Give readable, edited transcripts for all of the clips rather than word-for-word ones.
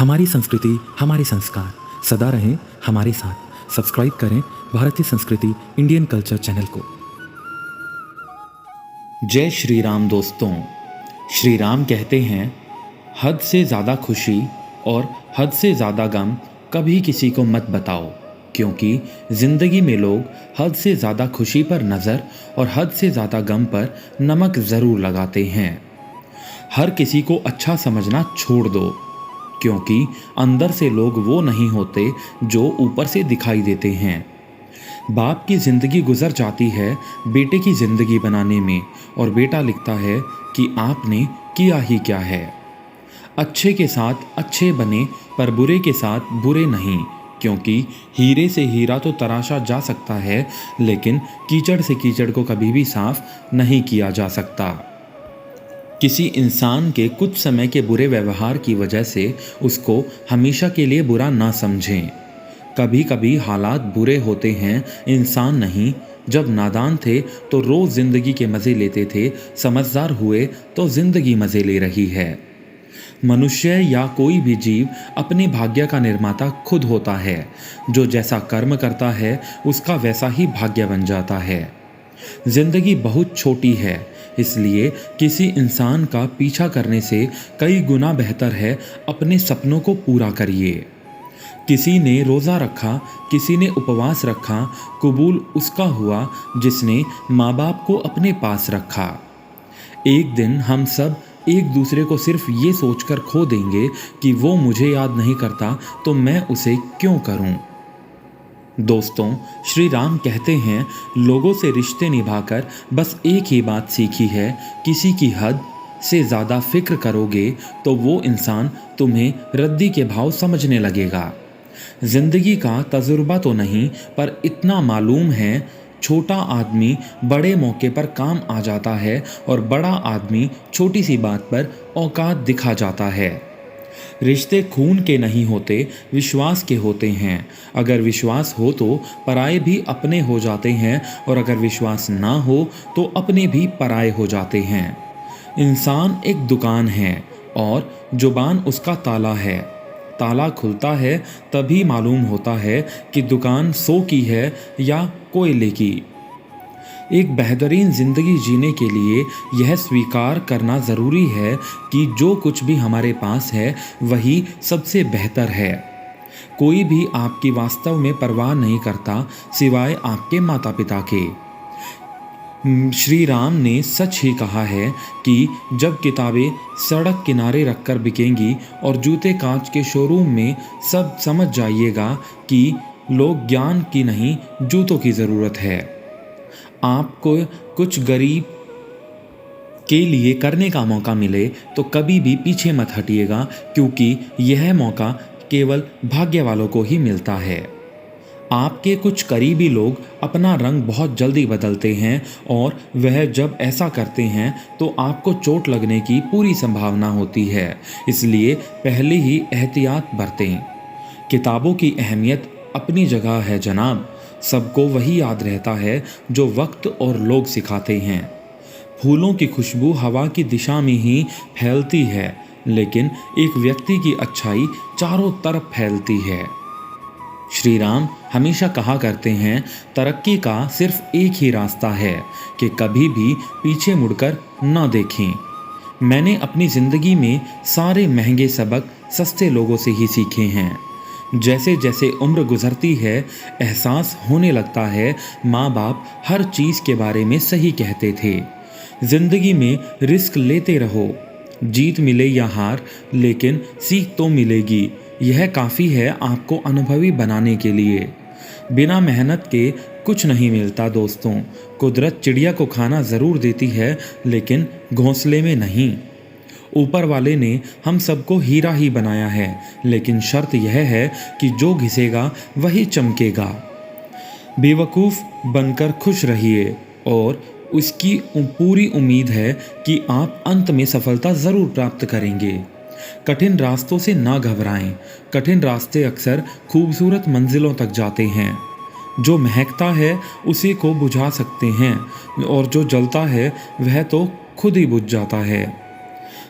हमारी संस्कृति, हमारे संस्कार सदा रहें हमारे साथ। सब्सक्राइब करें भारतीय संस्कृति इंडियन कल्चर चैनल को। जय श्री राम दोस्तों। श्री राम कहते हैं, हद से ज़्यादा खुशी और हद से ज़्यादा गम कभी किसी को मत बताओ, क्योंकि ज़िंदगी में लोग हद से ज़्यादा खुशी पर नज़र और हद से ज़्यादा गम पर नमक ज़रूर लगाते हैं। हर किसी को अच्छा समझना छोड़ दो, क्योंकि अंदर से लोग वो नहीं होते जो ऊपर से दिखाई देते हैं। बाप की ज़िंदगी गुजर जाती है बेटे की ज़िंदगी बनाने में, और बेटा लिखता है कि आपने किया ही क्या है। अच्छे के साथ अच्छे बने, पर बुरे के साथ बुरे नहीं, क्योंकि हीरे से हीरा तो तराशा जा सकता है, लेकिन कीचड़ से कीचड़ को कभी भी साफ नहीं किया जा सकता। किसी इंसान के कुछ समय के बुरे व्यवहार की वजह से उसको हमेशा के लिए बुरा ना समझें। कभी कभी हालात बुरे होते हैं, इंसान नहीं। जब नादान थे तो रोज़ ज़िंदगी के मज़े लेते थे, समझदार हुए तो ज़िंदगी मज़े ले रही है। मनुष्य या कोई भी जीव अपने भाग्य का निर्माता खुद होता है। जो जैसा कर्म करता है उसका वैसा ही भाग्य बन जाता है। ज़िंदगी बहुत छोटी है, इसलिए किसी इंसान का पीछा करने से कई गुना बेहतर है अपने सपनों को पूरा करिए। किसी ने रोज़ा रखा, किसी ने उपवास रखा, कबूल उसका हुआ जिसने माँ बाप को अपने पास रखा। एक दिन हम सब एक दूसरे को सिर्फ ये सोचकर खो देंगे कि वो मुझे याद नहीं करता तो मैं उसे क्यों करूं। दोस्तों, श्री राम कहते हैं, लोगों से रिश्ते निभाकर बस एक ही बात सीखी है, किसी की हद से ज़्यादा फिक्र करोगे तो वो इंसान तुम्हें रद्दी के भाव समझने लगेगा। ज़िंदगी का तजुर्बा तो नहीं, पर इतना मालूम है, छोटा आदमी बड़े मौके पर काम आ जाता है और बड़ा आदमी छोटी सी बात पर औकात दिखा जाता है। रिश्ते खून के नहीं होते, विश्वास के होते हैं। अगर विश्वास हो तो पराये भी अपने हो जाते हैं, और अगर विश्वास ना हो तो अपने भी पराये हो जाते हैं। इंसान एक दुकान है और जुबान उसका ताला है। ताला खुलता है तभी मालूम होता है कि दुकान 100 की है या कोयले की। एक बेहतरीन ज़िंदगी जीने के लिए यह स्वीकार करना ज़रूरी है कि जो कुछ भी हमारे पास है वही सबसे बेहतर है। कोई भी आपकी वास्तव में परवाह नहीं करता सिवाय आपके माता पिता के। श्री राम ने सच ही कहा है कि जब किताबें सड़क किनारे रखकर बिकेंगी और जूते कांच के शोरूम में, सब समझ जाइएगा कि लोग ज्ञान की नहीं जूतों की ज़रूरत है। आपको कुछ गरीब के लिए करने का मौका मिले तो कभी भी पीछे मत हटिएगा, क्योंकि यह मौका केवल भाग्य वालों को ही मिलता है। आपके कुछ करीबी लोग अपना रंग बहुत जल्दी बदलते हैं, और वह जब ऐसा करते हैं तो आपको चोट लगने की पूरी संभावना होती है, इसलिए पहले ही एहतियात बरतें। किताबों की अहमियत अपनी जगह है जनाब, सबको वही याद रहता है जो वक्त और लोग सिखाते हैं। फूलों की खुशबू हवा की दिशा में ही फैलती है, लेकिन एक व्यक्ति की अच्छाई चारों तरफ फैलती है। श्री राम हमेशा कहा करते हैं, तरक्की का सिर्फ एक ही रास्ता है कि कभी भी पीछे मुड़कर न देखें। मैंने अपनी ज़िंदगी में सारे महंगे सबक सस्ते लोगों से ही सीखे हैं। जैसे जैसे उम्र गुजरती है, एहसास होने लगता है माँ बाप हर चीज़ के बारे में सही कहते थे। ज़िंदगी में रिस्क लेते रहो, जीत मिले या हार, लेकिन सीख तो मिलेगी। यह काफ़ी है आपको अनुभवी बनाने के लिए। बिना मेहनत के कुछ नहीं मिलता दोस्तों। कुदरत चिड़िया को खाना ज़रूर देती है, लेकिन घोंसले में नहीं। ऊपर वाले ने हम सबको हीरा ही बनाया है, लेकिन शर्त यह है कि जो घिसेगा वही चमकेगा। बेवकूफ़ बनकर खुश रहिए, और उसकी पूरी उम्मीद है कि आप अंत में सफलता ज़रूर प्राप्त करेंगे। कठिन रास्तों से ना घबराएं। कठिन रास्ते अक्सर खूबसूरत मंजिलों तक जाते हैं। जो महकता है उसी को बुझा सकते हैं, और जो जलता है वह तो खुद ही बुझ जाता है।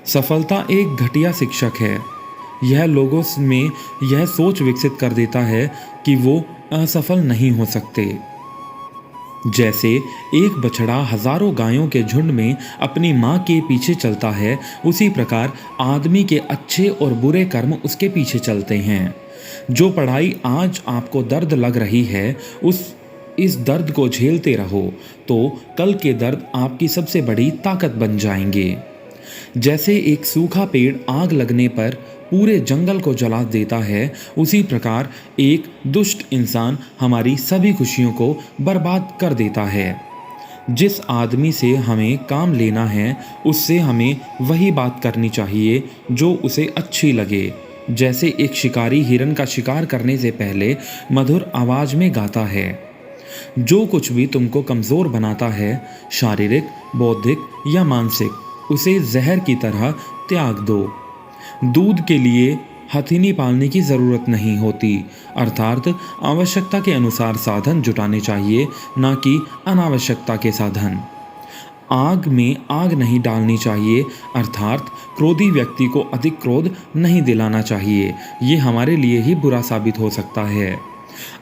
सफलता एक घटिया शिक्षक है। यह लोगों में यह सोच विकसित कर देता है कि वो असफल नहीं हो सकते। जैसे एक बछड़ा हजारों गायों के झुंड में अपनी माँ के पीछे चलता है, उसी प्रकार आदमी के अच्छे और बुरे कर्म उसके पीछे चलते हैं। जो पढ़ाई आज आपको दर्द लग रही है, इस दर्द को झेलते रहो तो कल के दर्द आपकी सबसे बड़ी ताकत बन जाएंगे। जैसे एक सूखा पेड़ आग लगने पर पूरे जंगल को जला देता है, उसी प्रकार एक दुष्ट इंसान हमारी सभी खुशियों को बर्बाद कर देता है। जिस आदमी से हमें काम लेना है, उससे हमें वही बात करनी चाहिए जो उसे अच्छी लगे। जैसे एक शिकारी हिरन का शिकार करने से पहले मधुर आवाज में गाता है। जो कुछ भी तुमको कमज़ोर बनाता है, शारीरिक, बौद्धिक या मानसिक, उसे जहर की तरह त्याग दो। दूध के लिए हथिनी पालने की ज़रूरत नहीं होती, अर्थात आवश्यकता के अनुसार साधन जुटाने चाहिए, ना कि अनावश्यकता के साधन। आग में आग नहीं डालनी चाहिए, अर्थात क्रोधी व्यक्ति को अधिक क्रोध नहीं दिलाना चाहिए। ये हमारे लिए ही बुरा साबित हो सकता है।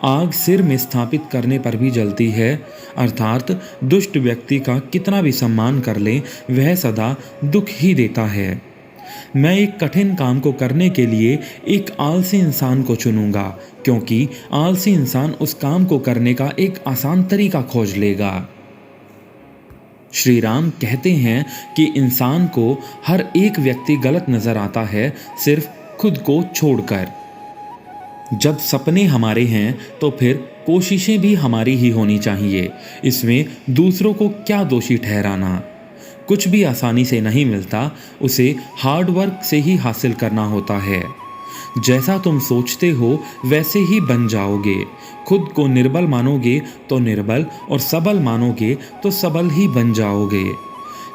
आग सिर में स्थापित करने पर भी जलती है, अर्थात दुष्ट व्यक्ति का कितना भी सम्मान कर लें, वह सदा दुख ही देता है। मैं एक कठिन काम को करने के लिए एक आलसी इंसान को चुनूंगा, क्योंकि आलसी इंसान उस काम को करने का एक आसान तरीका खोज लेगा। श्री राम कहते हैं कि इंसान को हर एक व्यक्ति गलत नजर आता है, सिर्फ खुद को छोड़कर। जब सपने हमारे हैं तो फिर कोशिशें भी हमारी ही होनी चाहिए। इसमें दूसरों को क्या दोषी ठहराना। कुछ भी आसानी से नहीं मिलता, उसे हार्ड वर्क से ही हासिल करना होता है। जैसा तुम सोचते हो वैसे ही बन जाओगे। खुद को निर्बल मानोगे तो निर्बल, और सबल मानोगे तो सबल ही बन जाओगे।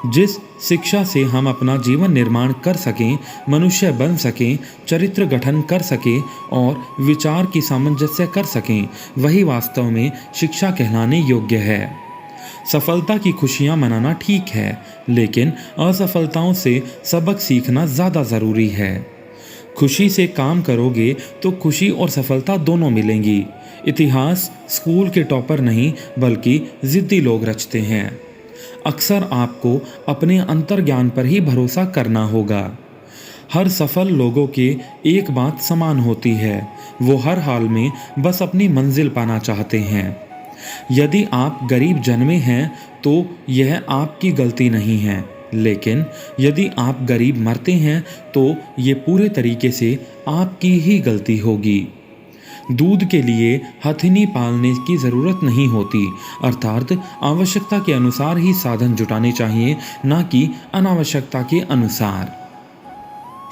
जिस शिक्षा से हम अपना जीवन निर्माण कर सकें, मनुष्य बन सकें, चरित्र गठन कर सकें और विचार की सामंजस्य कर सकें, वही वास्तव में शिक्षा कहलाने योग्य है। सफलता की खुशियां मनाना ठीक है, लेकिन असफलताओं से सबक सीखना ज़्यादा ज़रूरी है। खुशी से काम करोगे तो खुशी और सफलता दोनों मिलेंगी। इतिहास स्कूल के टॉपर नहीं, बल्कि ज़िद्दी लोग रचते हैं। अक्सर आपको अपने अंतर्ज्ञान पर ही भरोसा करना होगा। हर सफल लोगों के एक बात समान होती है, वो हर हाल में बस अपनी मंजिल पाना चाहते हैं। यदि आप गरीब जन्मे हैं तो यह आपकी गलती नहीं है, लेकिन यदि आप गरीब मरते हैं तो ये पूरे तरीके से आपकी ही गलती होगी। दूध के लिए हथिनी पालने की ज़रूरत नहीं होती, अर्थात आवश्यकता के अनुसार ही साधन जुटाने चाहिए, ना कि अनावश्यकता के अनुसार।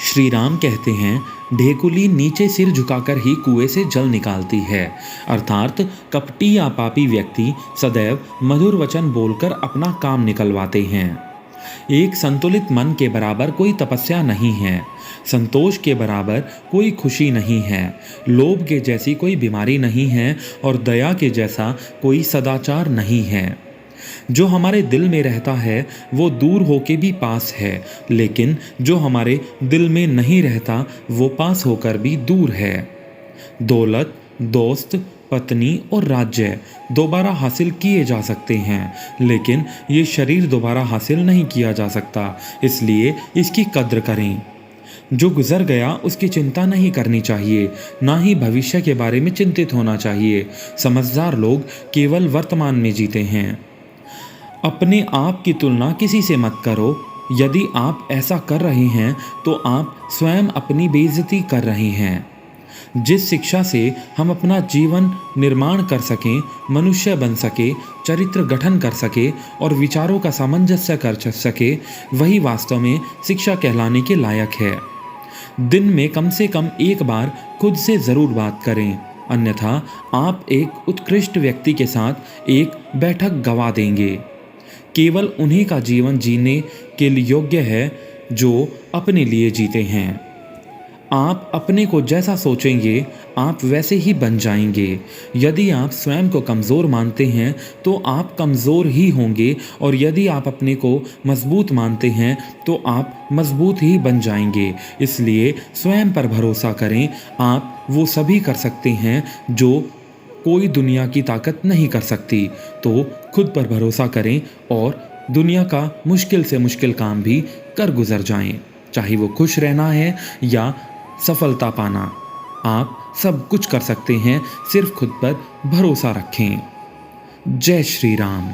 श्री राम कहते हैं, ढेकुली नीचे सिर झुकाकर ही कुएं से जल निकालती है, अर्थात कपटी या पापी व्यक्ति सदैव मधुर वचन बोलकर अपना काम निकलवाते हैं। एक संतुलित मन के बराबर कोई तपस्या नहीं है, संतोष के बराबर कोई खुशी नहीं है, लोभ के जैसी कोई बीमारी नहीं है और दया के जैसा कोई सदाचार नहीं है। जो हमारे दिल में रहता है वो दूर होके भी पास है, लेकिन जो हमारे दिल में नहीं रहता वो पास होकर भी दूर है। दौलत, दोस्त, पत्नी और राज्य दोबारा हासिल किए जा सकते हैं, लेकिन ये शरीर दोबारा हासिल नहीं किया जा सकता, इसलिए इसकी कद्र करें। जो गुजर गया उसकी चिंता नहीं करनी चाहिए, ना ही भविष्य के बारे में चिंतित होना चाहिए। समझदार लोग केवल वर्तमान में जीते हैं। अपने आप की तुलना किसी से मत करो। यदि आप ऐसा कर रहे हैं तो आप स्वयं अपनी बेइज्जती कर रहे हैं। जिस शिक्षा से हम अपना जीवन निर्माण कर सकें, मनुष्य बन सके, चरित्र गठन कर सके और विचारों का सामंजस्य कर सके, वही वास्तव में शिक्षा कहलाने के लायक है। दिन में कम से कम एक बार खुद से ज़रूर बात करें, अन्यथा आप एक उत्कृष्ट व्यक्ति के साथ एक बैठक गंवा देंगे। केवल उन्हीं का जीवन जीने के लिए योग्य है जो अपने लिए जीते हैं। आप अपने को जैसा सोचेंगे आप वैसे ही बन जाएंगे। यदि आप स्वयं को कमज़ोर मानते हैं तो आप कमज़ोर ही होंगे, और यदि आप अपने को मजबूत मानते हैं तो आप मजबूत ही बन जाएंगे। इसलिए स्वयं पर भरोसा करें। आप वो सभी कर सकते हैं जो कोई दुनिया की ताकत नहीं कर सकती। तो खुद पर भरोसा करें और दुनिया का मुश्किल से मुश्किल काम भी कर गुजर जाएं। चाहे वो खुश रहना है या सफलता पाना, आप सब कुछ कर सकते हैं। सिर्फ खुद पर भरोसा रखें। जय श्री राम।